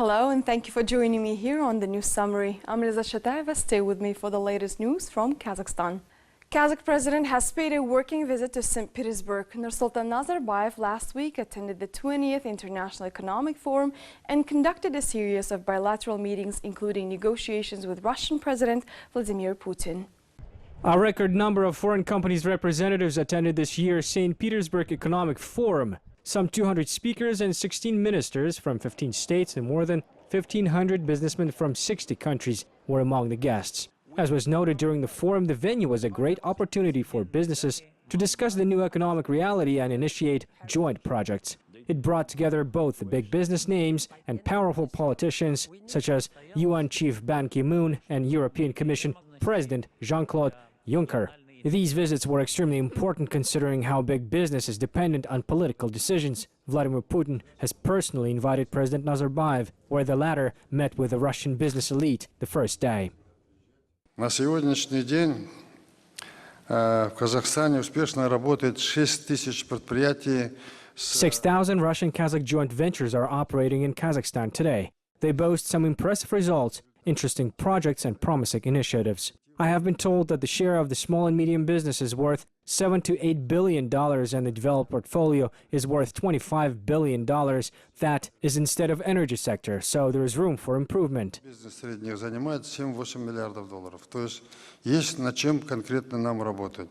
Hello and thank you for joining me here on the News Summary. I'm Nurslutan. Stay with me for the latest news from Kazakhstan. Kazakh president has paid a working visit to St. Petersburg. Nurslutan Nazarbayev last week attended the 20th International Economic Forum and conducted a series of bilateral meetings, including negotiations with Russian President Vladimir Putin. A record number of foreign companies' representatives attended this year's St. Petersburg Economic Forum. Some 200 speakers and 16 ministers from 15 states and more than 1,500 businessmen from 60 countries were among the guests. As was noted during the forum, the venue was a great opportunity for businesses to discuss the new economic reality and initiate joint projects. It brought together both the big business names and powerful politicians such as UN Chief Ban Ki-moon and European Commission President Jean-Claude Juncker. These visits were extremely important considering how big business is dependent on political decisions. Vladimir Putin has personally invited President Nazarbayev, where the latter met with the Russian business elite the first day. На сегодняшний день в Казахстане успешно работает 6,000 предприятий. 6,000 Russian-Kazakh joint ventures are operating in Kazakhstan today. They boast some impressive results, interesting projects and promising initiatives. I have been told that the share of the small and medium business is worth $7 to $8 billion and the developed portfolio is worth $25 billion. That is instead of energy sector, so there is room for improvement. Бизнес средних занимает 7-8 миллиардов долларов. То есть есть над чем конкретно нам работать.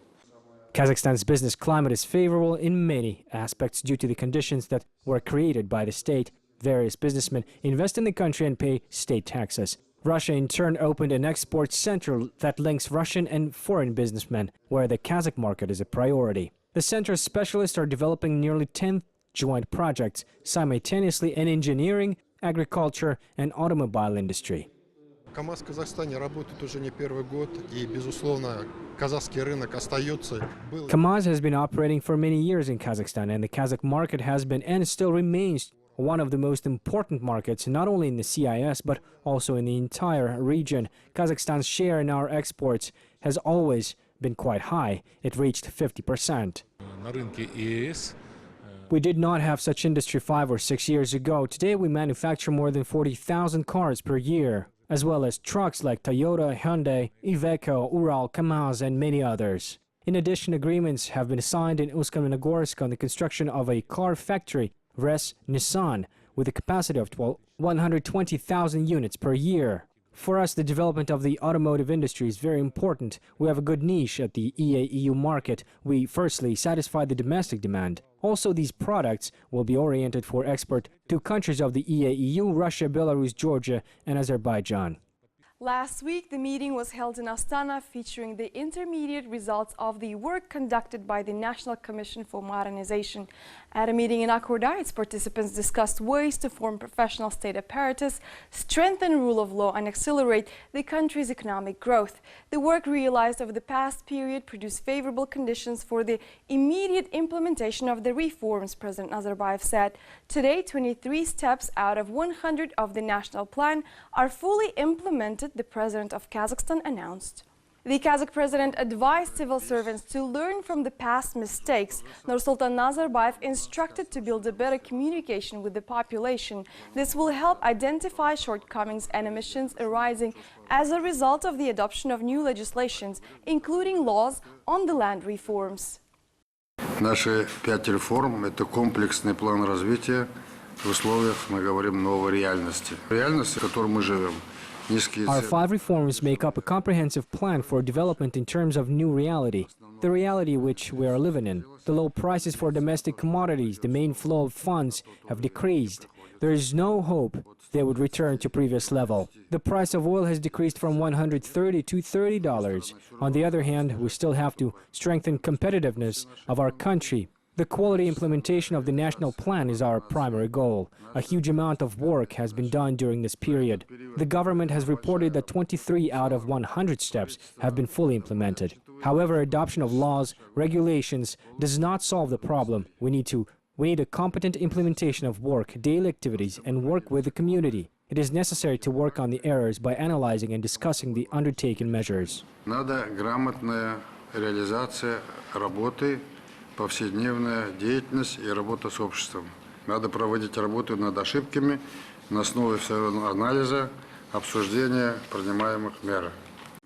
Kazakhstan's business climate is favorable in many aspects due to the conditions that were created by the state. Various businessmen invest in the country and pay state taxes. Russia in turn opened an export center that links Russian and foreign businessmen, where the Kazakh market is a priority. The center's specialists are developing nearly 10 joint projects simultaneously in engineering, agriculture and automobile industry. КамАЗ в Казахстане работает уже не первый год, и, безусловно, казахский рынок остается. KamAZ has been operating for many years in Kazakhstan, and the Kazakh market has been and still remains one of the most important markets, not only in the CIS, but also in the entire region. Kazakhstan's share in our exports has always been quite high. It reached 50%. We did not have such industry 5 or 6 years ago. Today we manufacture more than 40,000 cars per year, as well as trucks like Toyota, Hyundai, Iveco, Ural, KamAZ, and many others. In addition, agreements have been signed in Usk-Magnitogorsk on the construction of a car factory, Res Nissan, with a capacity of 120,000 units per year. For us, the development of the automotive industry is very important. We have a good niche at the EA-EU market. We firstly satisfy the domestic demand. Also, these products will be oriented for export to countries of the EA-EU, Russia, Belarus, Georgia, and Azerbaijan. Last week, the meeting was held in Astana, featuring the intermediate results of the work conducted by the National Commission for Modernization. At a meeting in Akhordar, its participants discussed ways to form professional state apparatus, strengthen rule of law, and accelerate the country's economic growth. The work realized over the past period produced favorable conditions for the immediate implementation of the reforms, President Nazarbayev said. Today, 23 steps out of 100 of the national plan are fully implemented, the President of Kazakhstan announced. The Kazakh president advised civil servants to learn from the past mistakes. Nurslutan Nazarbayev instructed to build a better communication with the population. This will help identify shortcomings and omissions arising as a result of the adoption of new legislations, including laws on the land reforms. Наши 5 реформ – это комплексный план развития в условиях, мы говорим, новой реальности. Реальности, в которой мы живем. Our 5 reforms make up a comprehensive plan for development in terms of new reality, the reality which we are living in. The low prices for domestic commodities, the main flow of funds have decreased. There is no hope they would return to previous level. The price of oil has decreased from $130 to $30. On the other hand, we still have to strengthen competitiveness of our country. The quality implementation of the national plan is our primary goal. A huge amount of work has been done during this period. The government has reported that 23 out of 100 steps have been fully implemented. However, adoption of laws, regulations does not solve the problem. We need a competent implementation of work, daily activities, and work with the community. It is necessary to work on the errors by analyzing and discussing the undertaken measures. Надо грамотная реализация работы, повседневная деятельность и работа с обществом. Надо проводить работу над ошибками, на основе всего анализа, обсуждения принимаемых мер.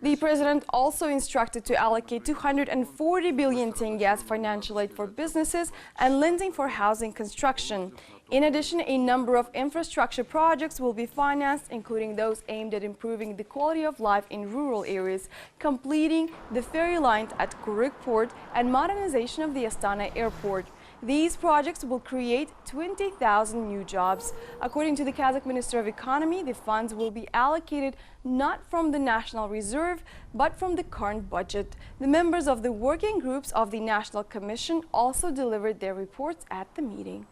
The president also instructed to allocate 240 billion tenge as financial aid for businesses and lending for housing construction. In addition, a number of infrastructure projects will be financed, including those aimed at improving the quality of life in rural areas, completing the ferry line at Kuruk port and modernization of the Astana airport. These projects will create 20,000 new jobs. According to the Kazakh Minister of Economy, the funds will be allocated not from the National Reserve, but from the current budget. The members of the working groups of the National Commission also delivered their reports at the meeting.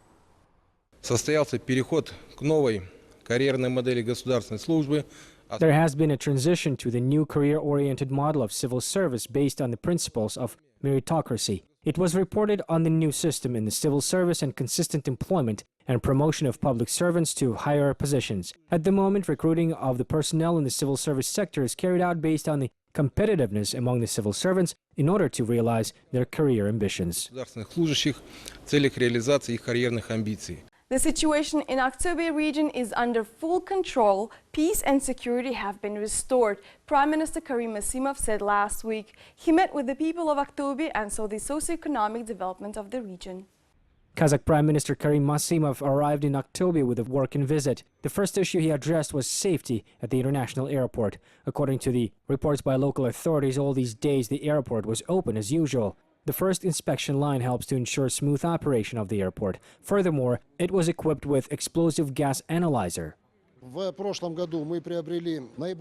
Состоялся переход к новой карьерной модели государственной службы. There has been a transition to the new career-oriented model of civil service based on the principles of meritocracy. It was reported on the new system in the civil service and consistent employment and promotion of public servants to higher positions. At the moment, recruiting of the personnel in the civil service sector is carried out based on the competitiveness among the civil servants in order to realize their career ambitions. Государственных служащих в целях реализации их карьерных амбиций. The situation in Aktobe region is under full control. Peace and security have been restored, Prime Minister Karim Masimov said last week. He met with the people of Aktobe and saw the socio-economic development of the region. Kazakh Prime Minister Karim Masimov arrived in Aktobe with a working visit. The first issue he addressed was safety at the international airport. According to the reports by local authorities, all these days the airport was open as usual. The first inspection line helps to ensure smooth operation of the airport. Furthermore, it was equipped with explosive gas analyzer.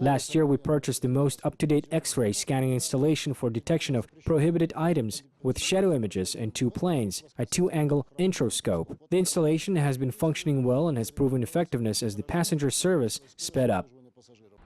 Last year, we purchased the most up-to-date X-ray scanning installation for detection of prohibited items with shadow images and 2 planes, a 2-angle introscope. The installation has been functioning well and has proven effectiveness as the passenger service sped up.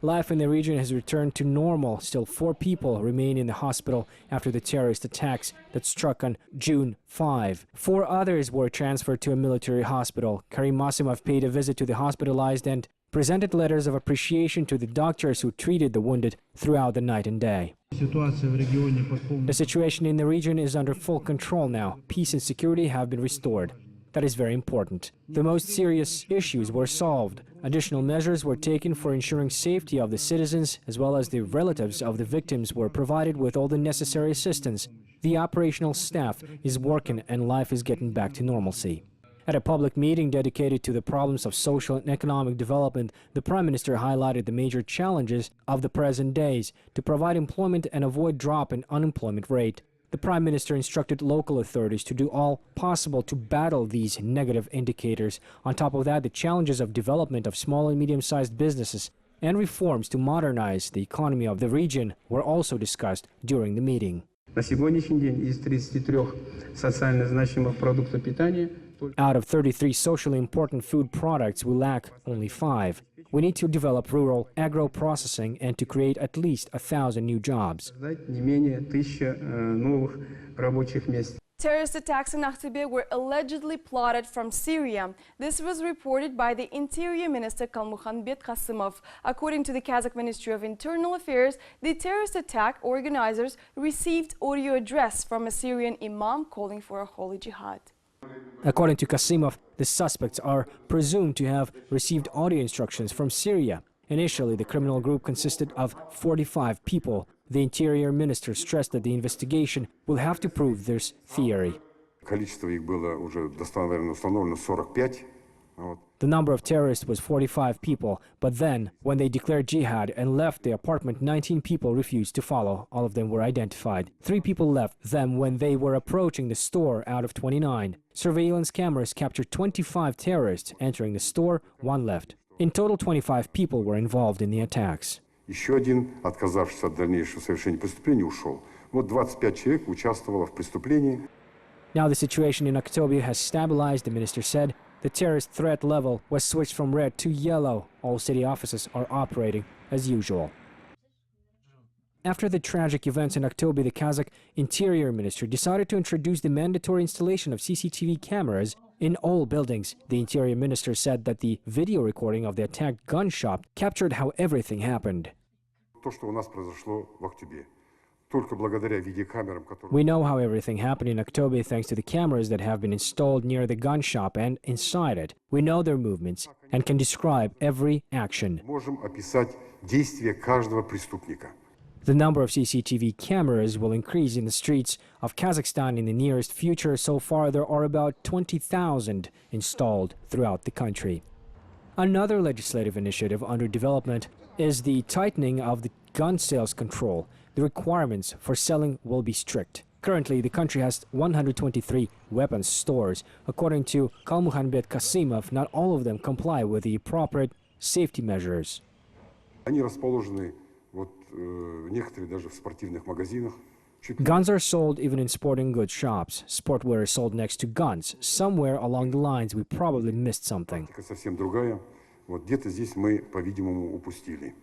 Life in the region has returned to normal. Still 4 people remain in the hospital after the terrorist attacks that struck on June 5. 4 others were transferred to a military hospital. Karim Masimov paid a visit to the hospitalized and presented letters of appreciation to the doctors who treated the wounded throughout the night and day. The situation in the region is under full control now. Peace and security have been restored. That is very important. The most serious issues were solved. Additional measures were taken for ensuring safety of the citizens, as well as the relatives of the victims were provided with all the necessary assistance. The operational staff is working and life is getting back to normalcy. At a public meeting dedicated to the problems of social and economic development, the Prime Minister highlighted the major challenges of the present days to provide employment and avoid drop in unemployment rate. The Prime Minister instructed local authorities to do all possible to battle these negative indicators. On top of that, the challenges of development of small and medium-sized businesses and reforms to modernize the economy of the region were also discussed during the meeting. На сегодняшний день из 33 социально значимых продуктов питания Out of 33 socially important food products, we lack only 5. We need to develop rural agro-processing and to create at least 1,000 new jobs. не менее 1000 новых рабочих мест. Terrorist attacks in Aktobe were allegedly plotted from Syria. This was reported by the Interior Minister Kalmuhanbet Qassimov. According to the Kazakh Ministry of Internal Affairs, the terrorist attack organizers received audio address from a Syrian imam calling for a holy jihad. According to Qassimov, the suspects are presumed to have received audio instructions from Syria. Initially, the criminal group consisted of 45 people. The Interior Minister stressed that the investigation will have to prove this theory. Количество их было уже установлено 45. The number of terrorists was 45 people, but then, when they declared jihad and left the apartment, 19 people refused to follow. All of them were identified. 3 people left them when they were approaching the store out of 29. Surveillance cameras captured 25 terrorists entering the store, 1 left. In total, 25 people were involved in the attacks. Еще один, отказавшись от дальнейшего совершения преступления, ушел. Вот 25 человек участвовало в преступлении. Now the situation in Aktobe has stabilized, the minister said. The terrorist threat level was switched from red to yellow. All city offices are operating as usual. After the tragic events in Aktobe, the Kazakh Interior Ministry decided to introduce the mandatory installation of CCTV cameras in all buildings. The Interior Minister said that the video recording of the attacked gun shop captured how everything happened. То, что у нас произошло в октябре. Только благодаря видеокамерам, которые... We know how everything happened in October thanks to the cameras that have been installed near the gun shop and inside it. We know their movements and can describe every action. Можем описать действия каждого преступника. The number of CCTV cameras will increase in the streets of Kazakhstan in the nearest future. So far, there are about 20,000 installed throughout the country. Another legislative initiative under development is the tightening of the gun sales control. The requirements for selling will be strict. Currently, the country has 123 weapons stores. According to Kalmuhanbet Kasimov, not all of them comply with the appropriate safety measures. Они расположены, некоторые даже в спортивных магазинах. Guns are sold even in sporting goods shops. Sportwear is sold next to guns. Somewhere along the lines, we probably missed something. Совсем другая. Где-то здесь мы, по-видимому, упустили.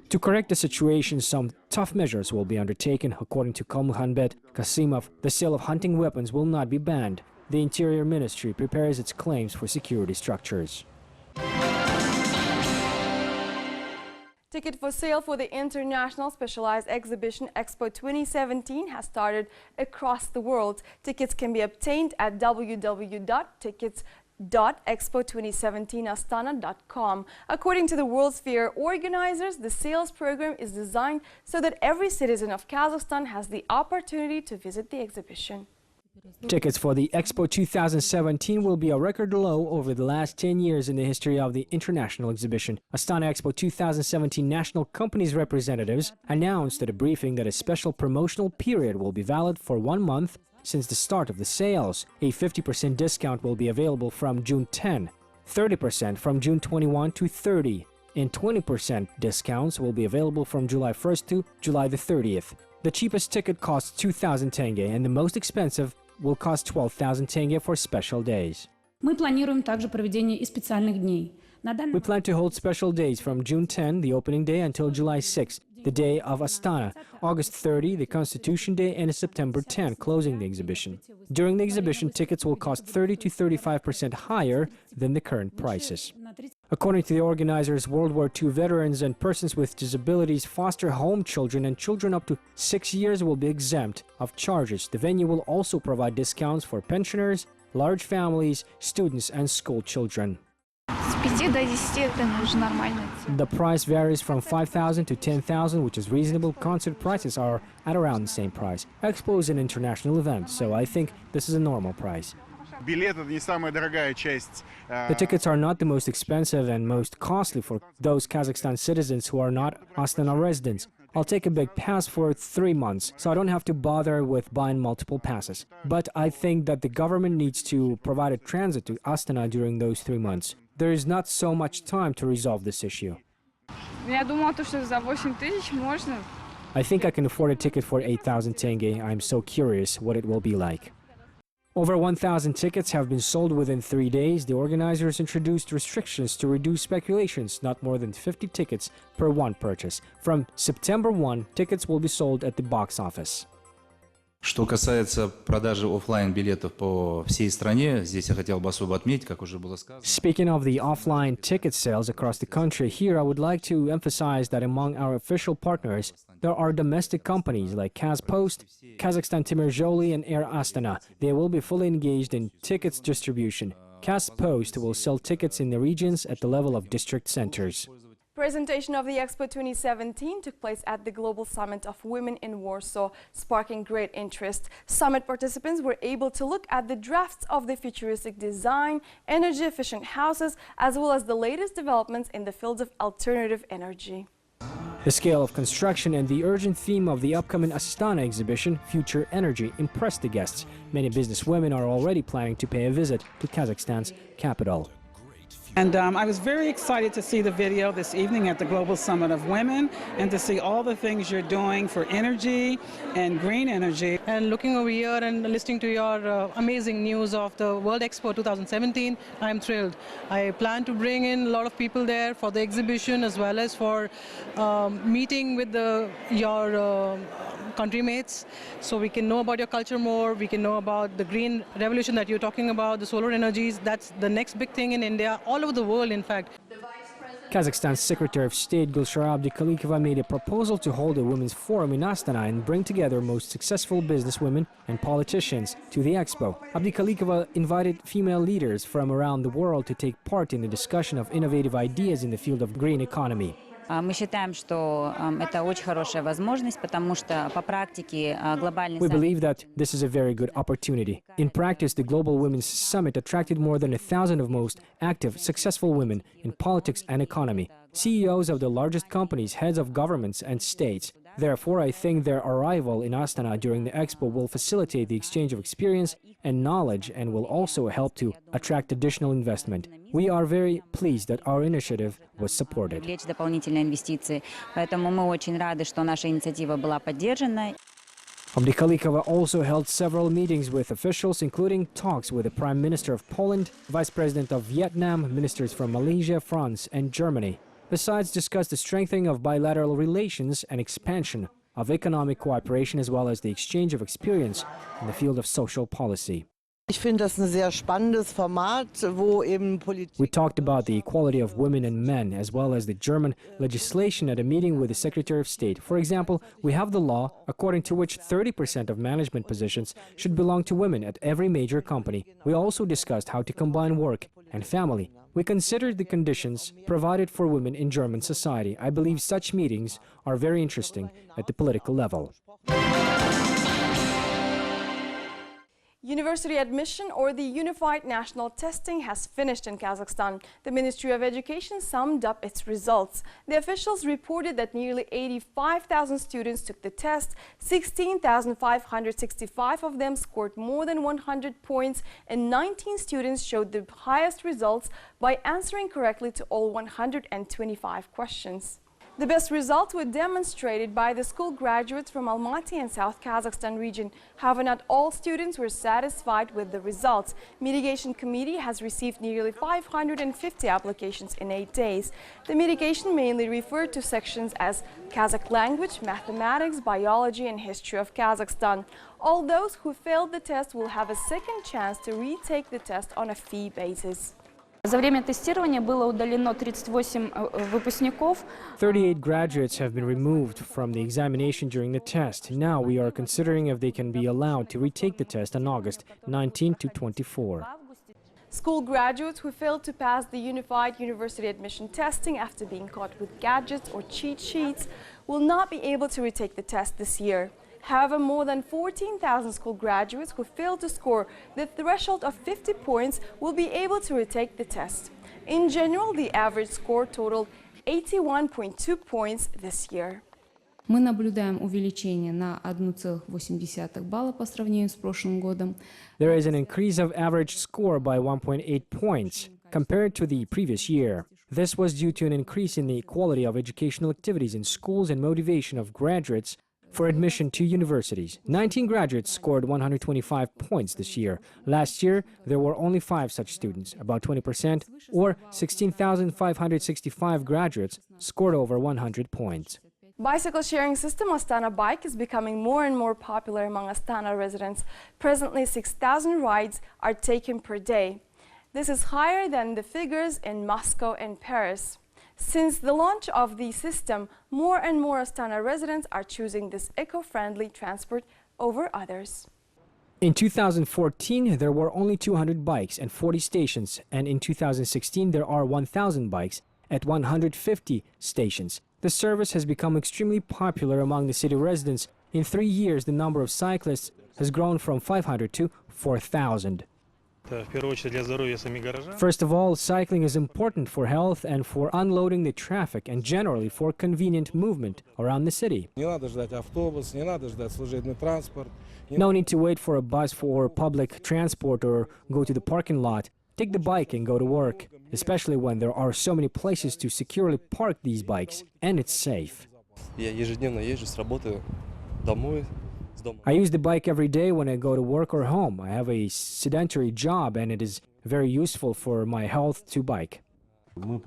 To correct the situation, some tough measures will be undertaken. According to Kalmuhanbet Kasimov, the sale of hunting weapons will not be banned. The Interior Ministry prepares its claims for security structures. Ticket for sale for the International Specialized Exhibition Expo 2017 has started across the world. Tickets can be obtained at www.expo2017astana.com. According to the World's Fair organizers, the sales program is designed so that every citizen of Kazakhstan has the opportunity to visit the exhibition. Tickets for the Expo 2017 will be a record low over the last 10 years in the history of the international exhibition. Astana Expo 2017 national companies representatives announced at a briefing that a special promotional period will be valid for 1 month since the start of the sales. A 50% discount will be available from June 10, 30% from June 21 to 30, and 20% discounts will be available from July 1st to July the 30th. The cheapest ticket costs 2,000 tenge and the most expensive will cost 12,000 tenge for special days. Мы планируем также проведение и специальных дней. We plan to hold special days from June 10, the opening day, until July 6, the day of Astana, August 30, the Constitution Day, and September 10, closing the exhibition. During the exhibition, tickets will cost 30 to 35% higher than the current prices. According to the organizers, World War II veterans and persons with disabilities, foster home children, and children up to 6 years will be exempt of charges. The venue will also provide discounts for pensioners, large families, students, and school children. The price varies from 5,000 to 10,000, which is reasonable. Concert prices are at around the same price. Expo is an international event, so I think this is a normal price. The tickets are not the most expensive and most costly for those Kazakhstan citizens who are not Astana residents. I'll take a big pass for 3 months, so I don't have to bother with buying multiple passes. But I think that the government needs to provide a transit to Astana during those 3 months. There is not so much time to resolve this issue. I think I can afford a ticket for 8,000 tenge. I'm so curious what it will be like. Over 1,000 tickets have been sold within 3 days. The organizers introduced restrictions to reduce speculations, not more than 50 tickets per one purchase. From September 1, tickets will be sold at the box office. Что касается продажи офлайн-билетов по всей стране, здесь я хотел бы особо отметить, как уже было сказано. Speaking of the offline ticket sales across the country, here I would like to emphasize that among our official partners, there are domestic companies like Kazpost, Kazakhstan Timir Joly, and Air Astana. They will be fully engaged in tickets distribution. Kazpost will sell tickets in the regions at the level of district centers. Presentation of the Expo 2017 took place at the Global Summit of Women in Warsaw, sparking great interest. Summit participants were able to look at the drafts of the futuristic design, energy-efficient houses, as well as the latest developments in the field of alternative energy. The scale of construction and the urgent theme of the upcoming Astana exhibition, Future Energy, impressed the guests. Many businesswomen are already planning to pay a visit to Kazakhstan's capital. And I was very excited to see the video this evening at the Global Summit of Women and to see all the things you're doing for energy and green energy. And looking over here and listening to your amazing news of the World Expo 2017, I'm thrilled. I plan to bring in a lot of people there for the exhibition as well as for meeting with your country mates, so we can know about your culture more, we can know about the green revolution that you're talking about, the solar energies. That's the next big thing in India, all over the world in fact. Kazakhstan's Secretary of State Gulshara Abdikalikova made a proposal to hold a women's forum in Astana and bring together most successful businesswomen and politicians to the expo. Abdikalikova invited female leaders from around the world to take part in the discussion of innovative ideas in the field of green economy. Мы считаем, что это очень хорошая возможность, потому что по практике глобальный We believe that this is a very good opportunity. In practice, the Global Women's Summit attracted more than 1,000 of most active, successful women in politics and economy, CEOs of the largest companies, heads of governments and states. Therefore, I think their arrival in Astana during the expo will facilitate the exchange of experience and knowledge and will also help to attract additional investment. We are very pleased that our initiative was supported. Привлечь дополнительные инвестиции. Поэтому мы очень рады, что наша инициатива была поддержана. Abdikalikova also held several meetings with officials, including talks with the Prime Minister of Poland, Vice President of Vietnam, ministers from Malaysia, France, and Germany. The sides discussed the strengthening of bilateral relations and expansion of economic cooperation, as well as the exchange of experience in the field of social policy. Ich finde das ein sehr spannendes Format, wo eben Politik. We talked about the equality of women and men, as well as the German legislation at a meeting with the Secretary of State. For example, we have the law according to which 30% of management positions should belong to women at every major company. We also discussed how to combine work and family. We considered the conditions provided for women in German society. I believe such meetings are very interesting at the political level. University admission, or the Unified National Testing, has finished in Kazakhstan. The Ministry of Education summed up its results. The officials reported that nearly 85,000 students took the test. 16,565 of them scored more than 100 points, and 19 students showed the highest results by answering correctly to all 125 questions. The best results were demonstrated by the school graduates from Almaty and South Kazakhstan region. However, not all students were satisfied with the results. Mitigation committee has received nearly 550 applications in 8 days. The mitigation mainly referred to sections as Kazakh language, mathematics, biology, and history of Kazakhstan. All those who failed the test will have a second chance to retake the test on a fee basis. За время тестирования было удалено 38 выпускников. 38 graduates have been removed from the examination during the test. Now we are considering if they can be allowed to retake the test on August 19 to 24. School graduates who failed to pass the Unified University Admission testing after being caught with gadgets or cheat sheets will not be able to retake the test this year. However, more than 14,000 school graduates who failed to score the threshold of 50 points will be able to retake the test. In general, the average score totaled 81.2 points this year. Мы наблюдаем увеличение на 1,8 балла по сравнению с прошлым годом. There is an increase of average score by 1.8 points compared to the previous year. This was due to an increase in the quality of educational activities in schools and motivation of graduates for admission to universities. 19 graduates scored 125 points this year. Last year, there were only 5 such students. About 20%, or 16,565 graduates, scored over 100 points. Bicycle sharing system Astana Bike is becoming more and more popular among Astana residents. Presently, 6,000 rides are taken per day. This is higher than the figures in Moscow and Paris. Since the launch of the system, more and more Astana residents are choosing this eco-friendly transport over others. In 2014, there were only 200 bikes and 40 stations, and in 2016, there are 1,000 bikes at 150 stations. The service has become extremely popular among the city residents. In 3 years, the number of cyclists has grown from 500 to 4,000. First of all, cycling is important for health and for unloading the traffic and generally for convenient movement around the city. No need to wait for a bus for public transport or go to the parking lot. Take the bike and go to work, especially when there are so many places to securely park these bikes, and it's safe. I use the bike every day when I go to work or home. I have a sedentary job and it is very useful for my health to bike. We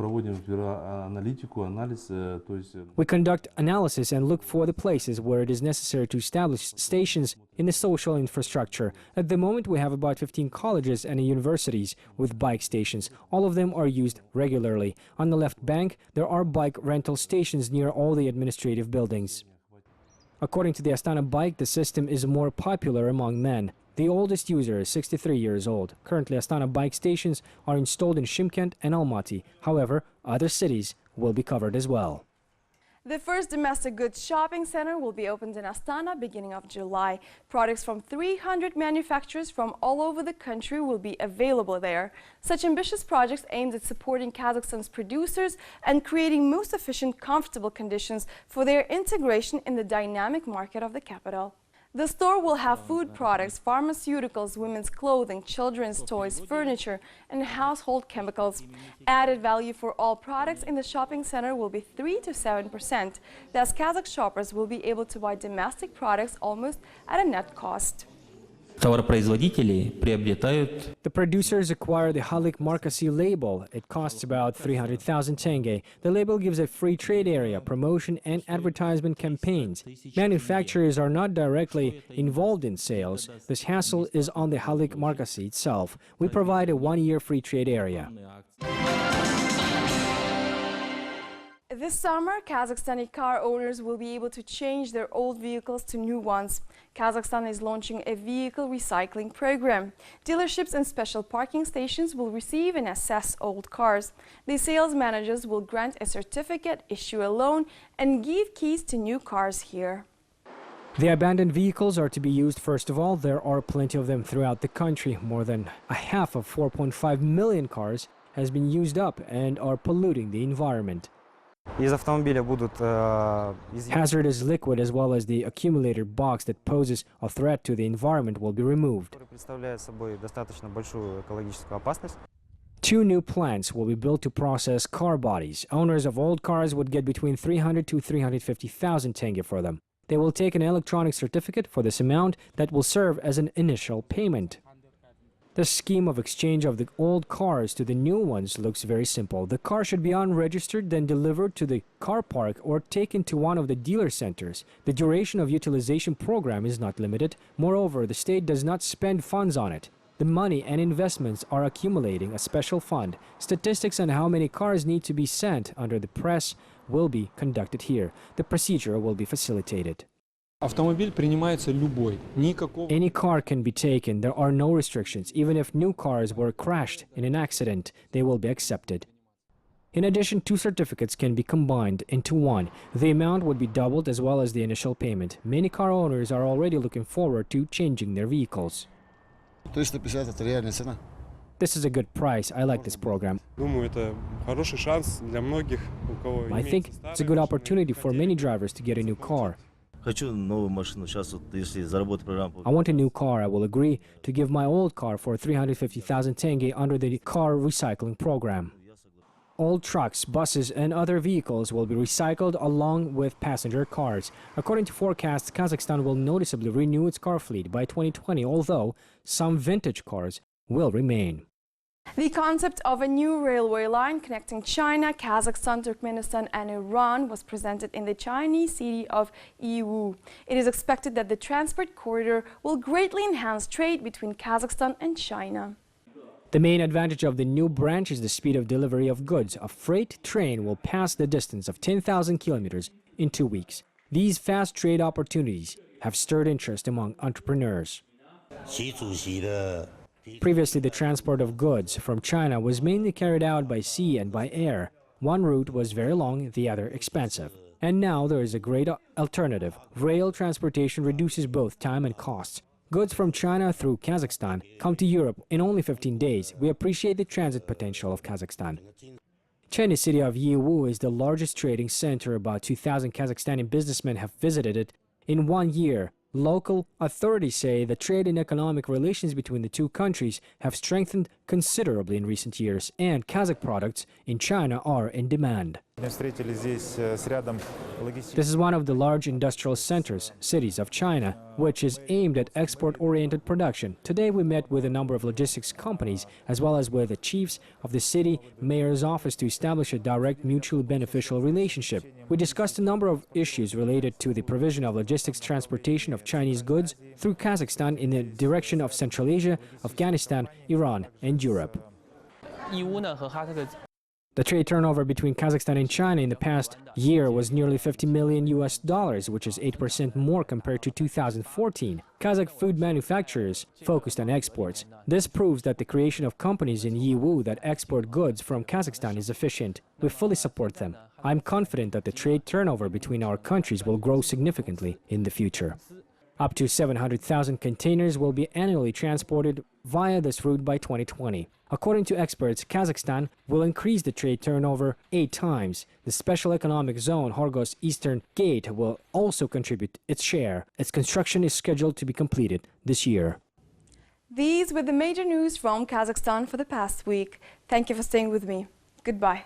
conduct analysis and look for the places where it is necessary to establish stations in the social infrastructure. At the moment, we have about 15 colleges and universities with bike stations. All of them are used regularly. On the left bank, there are bike rental stations near all the administrative buildings. According to the Astana Bike, the system is more popular among men. The oldest user is 63 years old. Currently, Astana bike stations are installed in Shymkent and Almaty. However, other cities will be covered as well. The first domestic goods shopping center will be opened in Astana beginning of July. Products from 300 manufacturers from all over the country will be available there. Such ambitious projects aimed at supporting Kazakhstan's producers and creating most efficient, comfortable conditions for their integration in the dynamic market of the capital. The store will have food products, pharmaceuticals, women's clothing, children's toys, furniture, and household chemicals. Added value for all products in the shopping center will be 3 to 7%. Thus, Kazakh shoppers will be able to buy domestic products almost at a net cost. The producers acquire the Halik Markasi label. It costs about 300,000 tenge. The label gives a free trade area, promotion and advertisement campaigns. Manufacturers are not directly involved in sales. This hassle is on the Halik Markasi itself. We provide a one-year free trade area. This summer, Kazakhstani car owners will be able to change their old vehicles to new ones. Kazakhstan is launching a vehicle recycling program. Dealerships and special parking stations will receive and assess old cars. The sales managers will grant a certificate, issue a loan, and give keys to new cars here. The abandoned vehicles are to be used first of all. There are plenty of them throughout the country. More than a half of 4.5 million cars has been used up and are polluting the environment. Hazardous liquid as well as the accumulator box that poses a threat to the environment will be removed. 2 new plants will be built to process car bodies. Owners of old cars would get between 300 to 350,000 tenge for them. They will take an electronic certificate for this amount that will serve as an initial payment. The scheme of exchange of the old cars to the new ones looks very simple. The car should be unregistered, then delivered to the car park or taken to one of the dealer centers. The duration of utilization program is not limited. Moreover, the state does not spend funds on it. The money and investments are accumulating a special fund. Statistics on how many cars need to be sent under the press will be conducted here. The procedure will be facilitated. Any car can be taken. There are no restrictions. Even if new cars were crashed in an accident, they will be accepted. In addition, 2 certificates can be combined into one. The amount would be doubled as well as the initial payment. Many car owners are already looking forward to changing their vehicles. This is a good price. I like this program. I think it's a good opportunity for many drivers to get a new car. I want a new car. I will agree to give my old car for 350,000 tenge under the car recycling program. Old trucks, buses and other vehicles will be recycled along with passenger cars. According to forecasts, Kazakhstan will noticeably renew its car fleet by 2020, although some vintage cars will remain. The concept of a new railway line connecting China, Kazakhstan, Turkmenistan and Iran was presented in the Chinese city of Yiwu. It is expected that the transport corridor will greatly enhance trade between Kazakhstan and China. The main advantage of the new branch is the speed of delivery of goods. A freight train will pass the distance of 10,000 kilometers in 2 weeks. These fast trade opportunities have stirred interest among entrepreneurs. Previously, the transport of goods from China was mainly carried out by sea and by air. One route was very long, the other expensive. And now there is a great alternative. Rail transportation reduces both time and costs. Goods from China through Kazakhstan come to Europe in only 15 days. We appreciate the transit potential of Kazakhstan. Chinese city of Yiwu is the largest trading center. About 2,000 Kazakhstani businessmen have visited it in 1 year. Local authorities say the trade and economic relations between the 2 countries have strengthened considerably in recent years, and Kazakh products in China are in demand. This is one of the large industrial centers, cities of China, which is aimed at export-oriented production. Today we met with a number of logistics companies, as well as with the chiefs of the city mayor's office to establish a direct mutually beneficial relationship. We discussed a number of issues related to the provision of logistics transportation of Chinese goods through Kazakhstan in the direction of Central Asia, Afghanistan, Iran, and Europe. The trade turnover between Kazakhstan and China in the past year was nearly $50 million, which is 8% more compared to 2014. Kazakh food manufacturers focused on exports. This proves that the creation of companies in Yiwu that export goods from Kazakhstan is efficient. We fully support them. I'm confident that the trade turnover between our countries will grow significantly in the future. Up to 700,000 containers will be annually transported via this route by 2020. According to experts, Kazakhstan will increase the trade turnover 8 times. The Special Economic Zone Horgoz Eastern Gate will also contribute its share. Its construction is scheduled to be completed this year. These were the major news from Kazakhstan for the past week. Thank you for staying with me. Goodbye.